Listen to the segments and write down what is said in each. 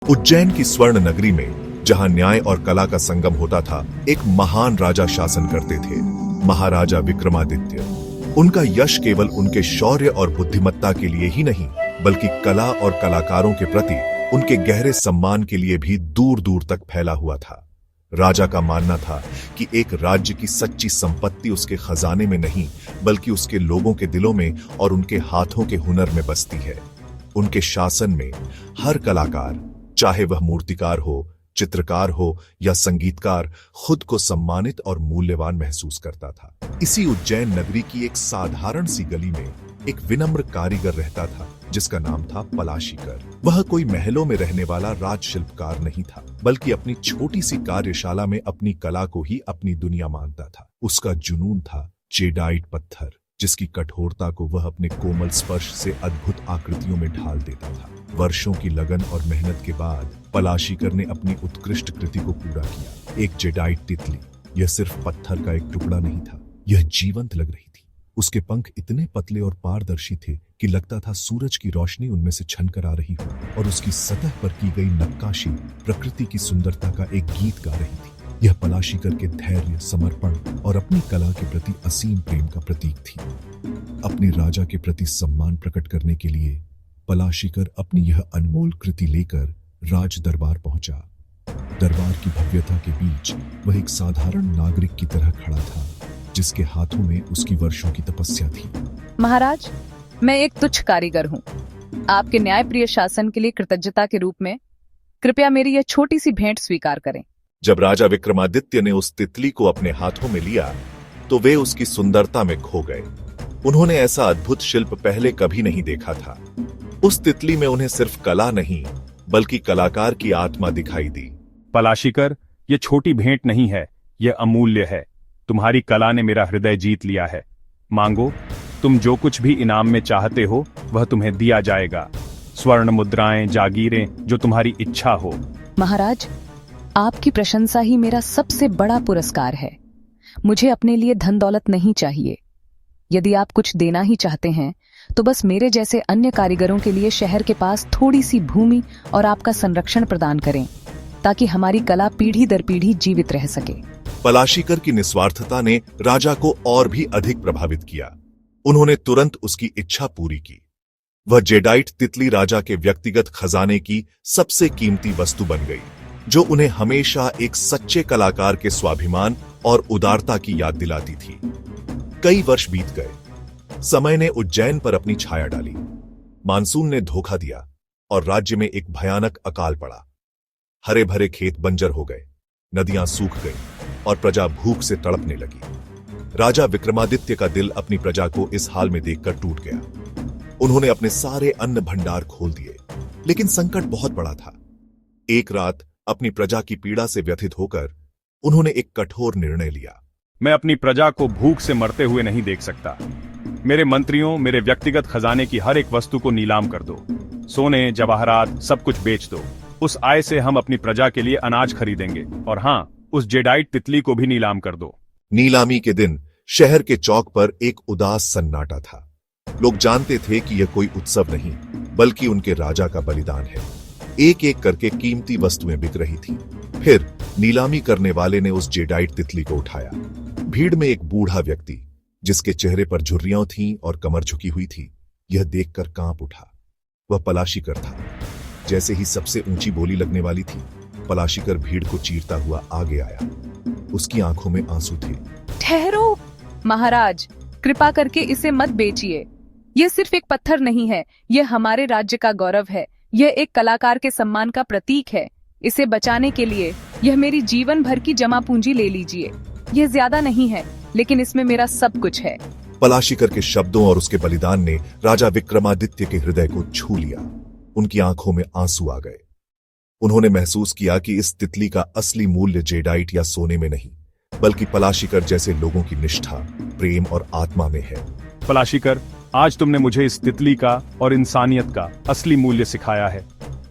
उज्जैन की स्वर्ण नगरी में जहां न्याय और कला का संगम होता था, एक महान राजा शासन करते थे, महाराजा विक्रमादित्य। उनका यश केवल उनके शौर्य और बुद्धिमत्ता के लिए ही नहीं, बल्कि कला और कलाकारों के प्रति उनके गहरे सम्मान के लिए भी दूर दूर तक फैला हुआ था। राजा का मानना था कि एक राज्य की सच्ची संपत्ति उसके खजाने में नहीं, बल्कि उसके लोगों के दिलों में और उनके हाथों के हुनर में बसती है। उनके शासन में हर कलाकार, चाहे वह मूर्तिकार हो, चित्रकार हो या संगीतकार, खुद को सम्मानित और मूल्यवान महसूस करता था। इसी उज्जैन नगरी की एक साधारण सी गली में एक विनम्र कारीगर रहता था, जिसका नाम था पलाशीकर। वह कोई महलों में रहने वाला राजशिल्पकार नहीं था, बल्कि अपनी छोटी सी कार्यशाला में अपनी कला को ही अपनी दुनिया मानता था। उसका जुनून था जेडाइट पत्थर, जिसकी कठोरता को वह अपने कोमल स्पर्श से अद्भुत आकृतियों में ढाल देता था। वर्षों की लगन और मेहनत के बाद पलाशीकर ने अपनी उत्कृष्ट कृति को पूरा किया। एक जेडाइट तितली, यह सिर्फ पत्थर का एक टुकड़ा नहीं था, यह जीवंत लग रही थी। उसके पंख इतने पतले और पारदर्शी थे कि लगता था सूरज की रोशनी उनमें से छनकर आ रही हो, और उसकी सतह पर की गई नक्काशी प्रकृति की सुंदरता का एक गीत गा रही थी। यह पलाशीकर के धैर्य, समर्पण और अपनी कला के प्रति असीम प्रेम का प्रतीक थी। अपने राजा के प्रति सम्मान प्रकट करने के लिए पलाशीकर अपनी यह अनमोल कृति लेकर राज दरबार पहुंचा। दरबार की भव्यता के बीच वह एक साधारण नागरिक की तरह खड़ा था, जिसके हाथों में उसकी वर्षों की तपस्या थी। महाराज, मैं एक तुच्छ कारीगर हूँ। आपके न्यायप्रिय शासन के लिए कृतज्ञता के रूप में कृपया मेरी यह छोटी सी भेंट स्वीकार करें। जब राजा विक्रमादित्य ने उस तितली को अपने हाथों में लिया, तो वे उसकी सुंदरता में खो गए। उन्होंने ऐसा अद्भुत शिल्प पहले कभी नहीं देखा था। उस तितली में उन्हें सिर्फ कला नहीं, बल्कि कलाकार की आत्मा दिखाई दी। पलाशीकर, ये छोटी भेंट नहीं है, यह अमूल्य है। तुम्हारी कला ने मेरा हृदय जीत लिया है। मांगो, तुम जो कुछ भी इनाम में चाहते हो वह तुम्हें दिया जाएगा। स्वर्ण मुद्राएं, जागीरें, जो तुम्हारी इच्छा हो। महाराज, आपकी प्रशंसा ही मेरा सबसे बड़ा पुरस्कार है। मुझे अपने लिए धन दौलत नहीं चाहिए। यदि आप कुछ देना ही चाहते हैं तो बस मेरे जैसे अन्य कारीगरों के लिए शहर के पास थोड़ी सी भूमि और आपका संरक्षण प्रदान करें, ताकि हमारी कला पीढ़ी दर पीढ़ी जीवित रह सके। पलाशीकर की निस्वार्थता ने राजा को और भी अधिक प्रभावित किया। उन्होंने तुरंत उसकी इच्छा पूरी की। वह जेडाइट तितली राजा के व्यक्तिगत खजाने की सबसे कीमती वस्तु बन गई, जो उन्हें हमेशा एक सच्चे कलाकार के स्वाभिमान और उदारता की याद दिलाती थी। कई वर्ष बीत गए। समय ने उज्जैन पर अपनी छाया डाली। मानसून ने धोखा दिया और राज्य में एक भयानक अकाल पड़ा। हरे भरे खेत बंजर हो गए, नदियां सूख गई और प्रजा भूख से तड़पने लगी। राजा विक्रमादित्य का दिल अपनी प्रजा को इस हाल में देखकर टूट गया। उन्होंने अपने सारे अन्न भंडार खोल दिए, लेकिन संकट बहुत बड़ा था। एक रात अपनी प्रजा की पीड़ा से व्यथित होकर उन्होंने एक कठोर निर्णय लिया। मैं अपनी प्रजा को भूख से मरते हुए नहीं देख सकता। मेरे मंत्रियों, मेरे व्यक्तिगत खजाने की हर एक वस्तु को नीलाम कर दो। सोने, जवाहरात, सब कुछ बेच दो। उस आय से हम अपनी प्रजा के लिए अनाज खरीदेंगे। और हाँ, उस जेडाइट तितली को भी नीलाम कर दो। नीलामी के दिन शहर के चौक पर एक उदास सन्नाटा था। लोग जानते थे कि यह कोई उत्सव नहीं, बल्कि उनके राजा का बलिदान है। एक एक करके कीमती वस्तुएं बिक रही थीं। फिर नीलामी करने वाले ने उस जेडाइट तितली को उठाया। भीड़ में एक बूढ़ा व्यक्ति, जिसके चेहरे पर झुर्रियां थीं और कमर झुकी हुई थी, यह देखकर कांप उठा। वह पलाशीकर था। जैसे ही सबसे ऊंची बोली लगने वाली थी, पलाशीकर भीड़ को चीरता हुआ आगे आया। उसकी आंखों में आंसू थे। ठहरो महाराज, कृपा करके इसे मत बेचिए। यह सिर्फ एक पत्थर नहीं है, यह हमारे राज्य का गौरव है। यह एक कलाकार के सम्मान का प्रतीक है। इसे बचाने के लिए यह मेरी जीवन भर की जमा पूंजी ले लीजिए। यह ज्यादा नहीं है, लेकिन इसमें मेरा सब कुछ है। पलाशीकर के शब्दों और उसके बलिदान ने राजा विक्रमादित्य के हृदय को छू लिया। उनकी आंखों में आंसू आ गए। उन्होंने महसूस किया कि इस तितली का असली मूल्य जेडाइट या सोने में नहीं, बल्कि पलाशीकर जैसे लोगों की निष्ठा, प्रेम और आत्मा में है। पलाशीकर, आज तुमने मुझे इस तितली का और इंसानियत का असली मूल्य सिखाया है।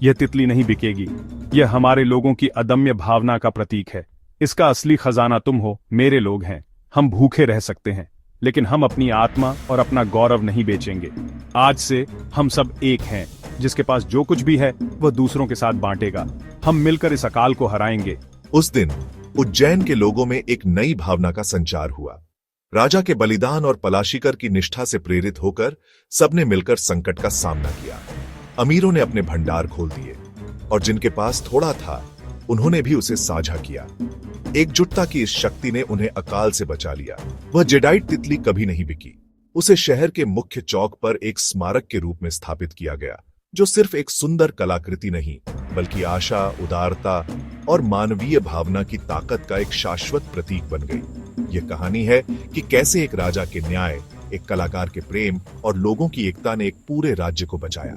यह तितली नहीं बिकेगी। यह हमारे लोगों की अदम्य भावना का प्रतीक है। इसका असली खजाना तुम हो, मेरे लोग हैं। हम भूखे रह सकते हैं, लेकिन हम अपनी आत्मा और अपना गौरव नहीं बेचेंगे। आज से हम सब एक हैं। जिसके पास जो कुछ भी है वह दूसरों के साथ बांटेगा। हम मिलकर इस अकाल को हराएंगे। उस दिन उज्जैन के लोगों में एक नई भावना का संचार हुआ। राजा के बलिदान और पलाशीकर की निष्ठा से प्रेरित होकर सबने मिलकर संकट का सामना किया। अमीरों ने अपने भंडार खोल दिए और जिनके पास थोड़ा था उन्होंने भी उसे साझा किया। एकजुटता की इस शक्ति ने उन्हें अकाल से बचा लिया। वह जेडाइट तितली कभी नहीं बिकी। उसे शहर के मुख्य चौक पर एक स्मारक के रूप में स्थापित किया गया, जो सिर्फ एक सुंदर कलाकृति नहीं बल्कि आशा, उदारता और मानवीय भावना की ताकत का एक शाश्वत प्रतीक बन गई। यह कहानी है कि कैसे एक राजा के न्याय, एक कलाकार के प्रेम और लोगों की एकता ने एक पूरे राज्य को बचाया।